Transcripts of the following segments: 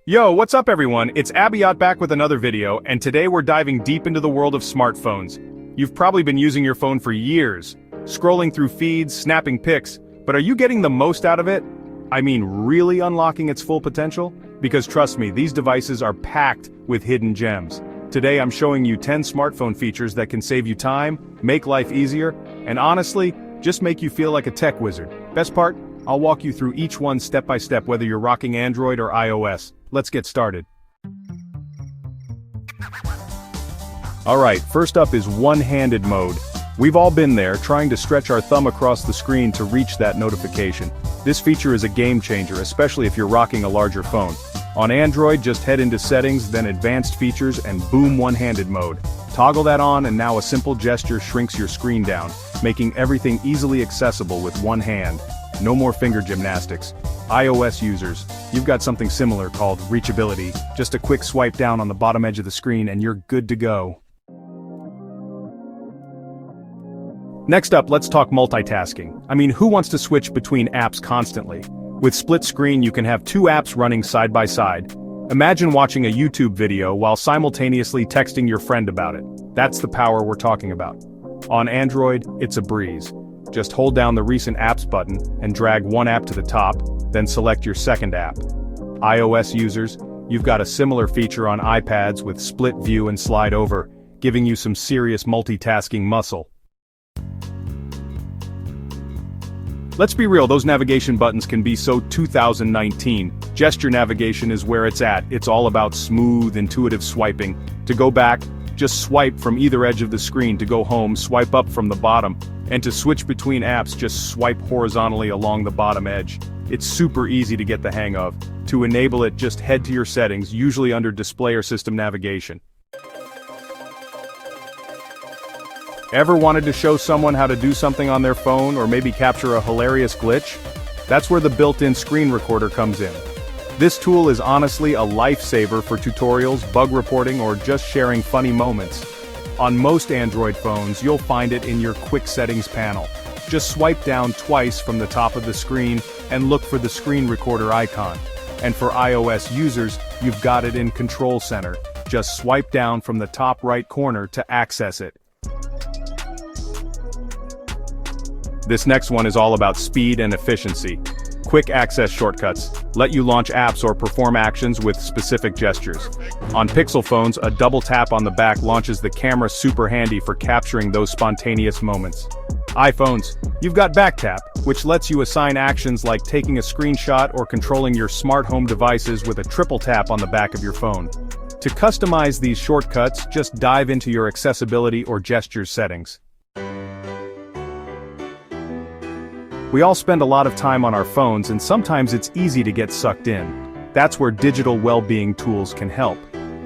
Yo, what's up everyone? It's Abiyat back with another video, and today we're diving deep into the world of smartphones. You've probably been using your phone for years, scrolling through feeds, snapping pics, but are you getting the most out of it? I mean, really unlocking its full potential? Because trust me, these devices are packed with hidden gems. Today I'm showing you 10 smartphone features that can save you time, make life easier, and honestly, just make you feel like a tech wizard. Best part? I'll walk you through each one step by step whether you're rocking Android or iOS. Let's get started. Alright, first up is one-handed mode. We've all been there, trying to stretch our thumb across the screen to reach that notification. This feature is a game changer, especially if you're rocking a larger phone. On Android, just head into Settings, then Advanced Features, and boom, one-handed mode. Toggle that on and now a simple gesture shrinks your screen down, making everything easily accessible with one hand. No more finger gymnastics. iOS users, you've got something similar called reachability. Just a quick swipe down on the bottom edge of the screen and you're good to go. Next up, let's talk multitasking. I mean, who wants to switch between apps constantly? With split screen, you can have two apps running side by side. Imagine watching a YouTube video while simultaneously texting your friend about it. That's the power we're talking about. On Android, it's a breeze. Just hold down the Recent Apps button and drag one app to the top, then select your second app. iOS users, you've got a similar feature on iPads with split view and slide over, giving you some serious multitasking muscle. Let's be real, those navigation buttons can be so 2019. Gesture navigation is where it's at. It's all about smooth, intuitive swiping. To go back, just swipe from either edge of the screen. To go home, swipe up from the bottom. And to switch between apps, just swipe horizontally along the bottom edge. It's super easy to get the hang of. To enable it, just head to your settings, usually under Display or System Navigation. Ever wanted to show someone how to do something on their phone or maybe capture a hilarious glitch? That's where the built-in screen recorder comes in. This tool is honestly a lifesaver for tutorials, bug reporting, or just sharing funny moments. On most Android phones, you'll find it in your Quick Settings panel. Just swipe down twice from the top of the screen and look for the screen recorder icon. And for iOS users, you've got it in Control Center. Just swipe down from the top right corner to access it. This next one is all about speed and efficiency. Quick access shortcuts let you launch apps or perform actions with specific gestures. On Pixel phones, a double tap on the back launches the camera, super handy for capturing those spontaneous moments. iPhones, you've got back tap, which lets you assign actions like taking a screenshot or controlling your smart home devices with a triple tap on the back of your phone. To customize these shortcuts, just dive into your accessibility or gestures settings. We all spend a lot of time on our phones and sometimes it's easy to get sucked in. That's where digital well-being tools can help.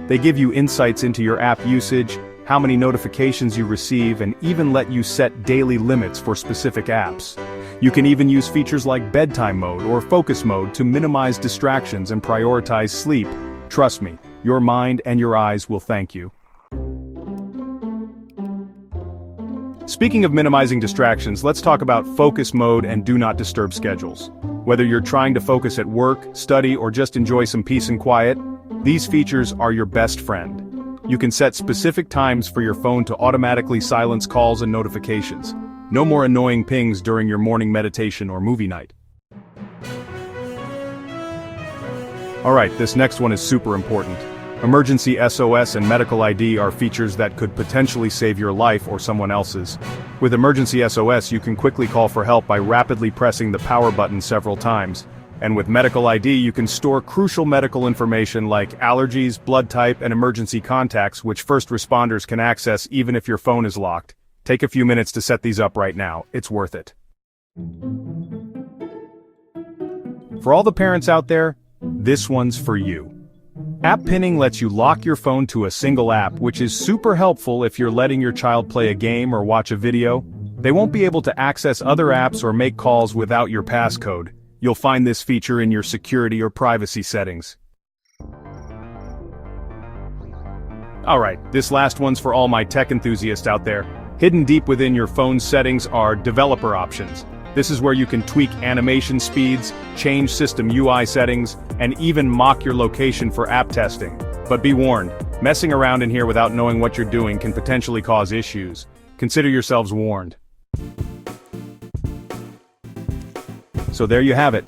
They give you insights into your app usage, how many notifications you receive, and even let you set daily limits for specific apps. You can even use features like bedtime mode or focus mode to minimize distractions and prioritize sleep. Trust me, your mind and your eyes will thank you. Speaking of minimizing distractions, let's talk about focus mode and do not disturb schedules. Whether you're trying to focus at work, study, or just enjoy some peace and quiet, these features are your best friend. You can set specific times for your phone to automatically silence calls and notifications. No more annoying pings during your morning meditation or movie night. Alright, this next one is super important. Emergency SOS and medical ID are features that could potentially save your life or someone else's. With Emergency SOS, you can quickly call for help by rapidly pressing the power button several times. And with medical ID, you can store crucial medical information like allergies, blood type, and emergency contacts, which first responders can access even if your phone is locked. Take a few minutes to set these up right now. It's worth it. For all the parents out there, this one's for you. App pinning lets you lock your phone to a single app, which is super helpful if you're letting your child play a game or watch a video. They won't be able to access other apps or make calls without your passcode. You'll find this feature in your security or privacy settings. Alright, this last one's for all my tech enthusiasts out there. Hidden deep within your phone's settings are developer options. This is where you can tweak animation speeds, change system UI settings, and even mock your location for app testing. But be warned, messing around in here without knowing what you're doing can potentially cause issues. Consider yourselves warned. So there you have it.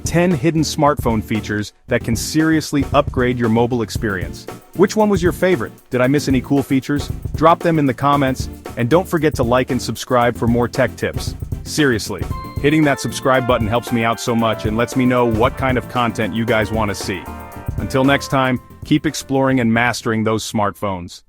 10 hidden smartphone features that can seriously upgrade your mobile experience. Which one was your favorite? Did I miss any cool features? Drop them in the comments, and don't forget to like and subscribe for more tech tips. Seriously, hitting that subscribe button helps me out so much and lets me know what kind of content you guys want to see. Until next time, keep exploring and mastering those smartphones.